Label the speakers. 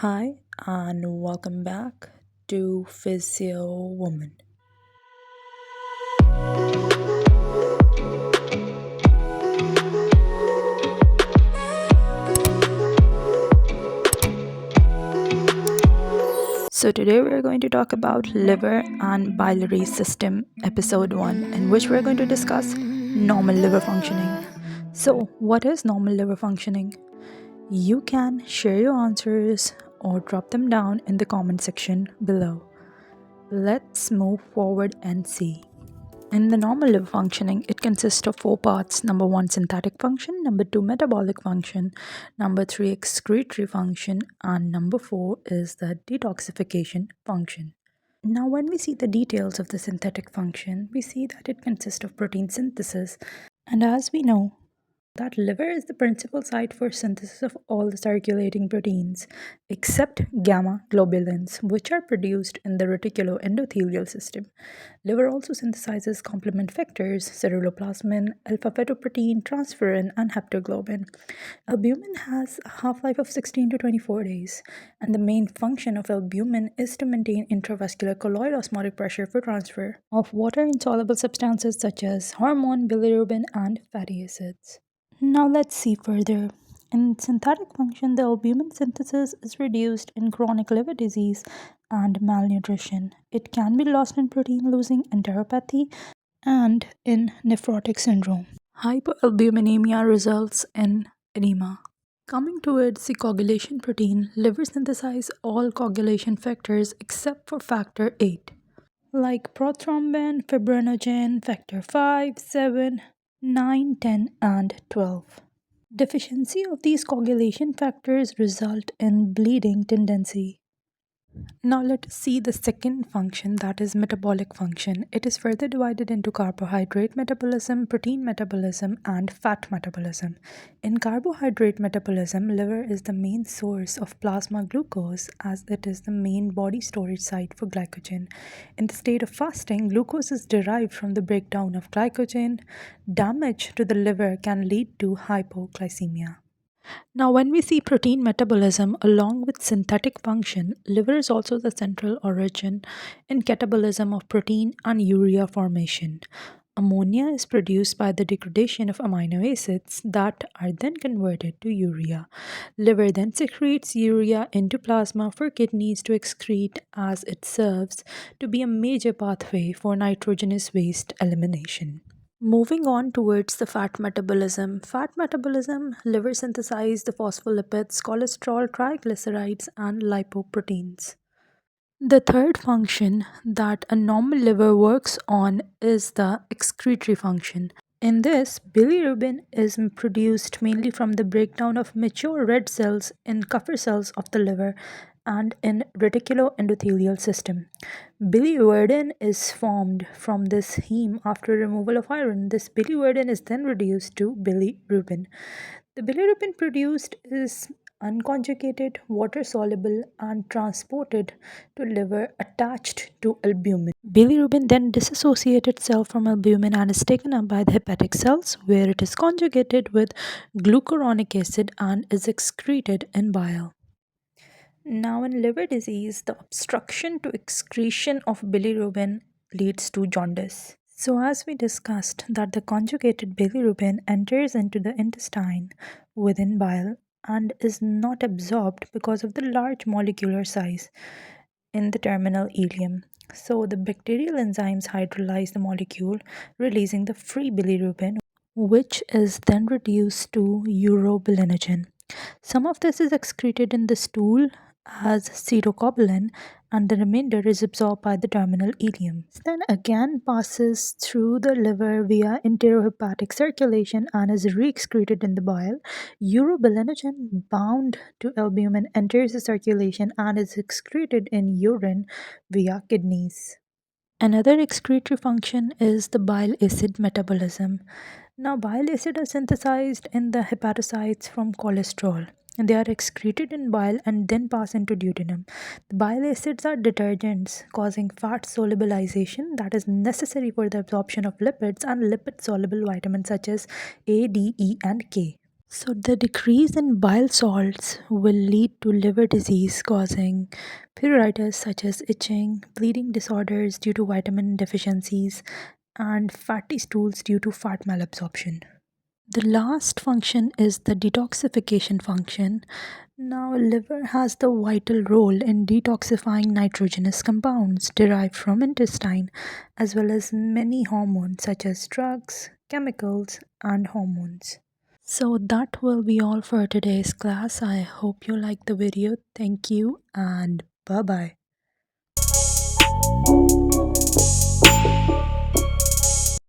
Speaker 1: Hi, and welcome back to Physiowomen. So, today we're going to talk about liver and biliary system, episode 1, in which we're going to discuss normal liver functioning. So, what is normal liver functioning? You can share your answers or drop them down in the comment section below. Let's move forward and see. In the normal liver functioning, it consists of four parts. Number one, synthetic function. Number two, metabolic function. Number three, excretory function. And number four is the detoxification function. Now, when we see the details of the synthetic function, we see that it consists of protein synthesis. And as we know, that liver is the principal site for synthesis of all the circulating proteins except gamma globulins, which are produced in the reticuloendothelial system. Liver also synthesizes complement factors, ceruloplasmin, alpha fetoprotein, transferrin, and haptoglobin. Albumin has a half-life of 16 to 24 days, and the main function of albumin is to maintain intravascular colloid osmotic pressure for transfer of water-insoluble substances such as hormone, bilirubin, and fatty acids. Now let's see further. In synthetic function, the albumin synthesis is reduced in chronic liver disease and malnutrition. It can be lost in protein losing enteropathy and in nephrotic syndrome. Hypoalbuminemia results in edema. Coming towards the coagulation protein, liver synthesize all coagulation factors except for factor 8, like prothrombin, fibrinogen, factor 5, 7, 9, 10, and 12. Deficiency of these coagulation factors result in bleeding tendency. Now let us see the second function, that is metabolic function. It is further divided into carbohydrate metabolism, protein metabolism, and fat metabolism. In carbohydrate metabolism, liver is the main source of plasma glucose as it is the main body storage site for glycogen. In the state of fasting, glucose is derived from the breakdown of glycogen. Damage to the liver can lead to hypoglycemia. Now, when we see protein metabolism along with synthetic function, liver is also the central origin in catabolism of protein and urea formation. Ammonia is produced by the degradation of amino acids that are then converted to urea. Liver then secretes urea into plasma for kidneys to excrete as it serves to be a major pathway for nitrogenous waste elimination. Moving on towards the fat metabolism, liver synthesizes the phospholipids, cholesterol, triglycerides, and lipoproteins. The third function that a normal liver works on is the excretory function. In this, bilirubin is produced mainly from the breakdown of mature red cells in Kupffer cells of the liver and in reticuloendothelial system. Biliverdin is formed from this heme after removal of iron. This biliverdin is then reduced to bilirubin. The bilirubin produced is unconjugated, water soluble, and transported to liver attached to albumin. Bilirubin then dissociates itself from albumin and is taken up by the hepatic cells where it is conjugated with glucuronic acid and is excreted in bile. Now, in liver disease, the obstruction to excretion of bilirubin leads to jaundice. So, as we discussed, that the conjugated bilirubin enters into the intestine within bile and is not absorbed because of the large molecular size in the terminal ileum. So, the bacterial enzymes hydrolyze the molecule, releasing the free bilirubin, which is then reduced to urobilinogen. Some of this is excreted in the stool as pseudocobalin, and the remainder is absorbed by the terminal ileum. Then again passes through the liver via enterohepatic circulation and is re-excreted in the bile. Urobilinogen bound to albumin enters the circulation and is excreted in urine via kidneys. Another excretory function is the bile acid metabolism. Now, bile acid are synthesized in the hepatocytes from cholesterol. And they are excreted in bile and then pass into duodenum. The bile acids are detergents causing fat solubilization that is necessary for the absorption of lipids and lipid soluble vitamins such as A, D, E, and K. So, the decrease in bile salts will lead to liver disease causing pruritus such as itching, bleeding disorders due to vitamin deficiencies, and fatty stools due to fat malabsorption. The last function is the detoxification function. Now, liver has the vital role in detoxifying nitrogenous compounds derived from intestine, as well as many hormones such as drugs, chemicals, and hormones. So that will be all for today's class. I hope you liked the video. Thank you and bye bye.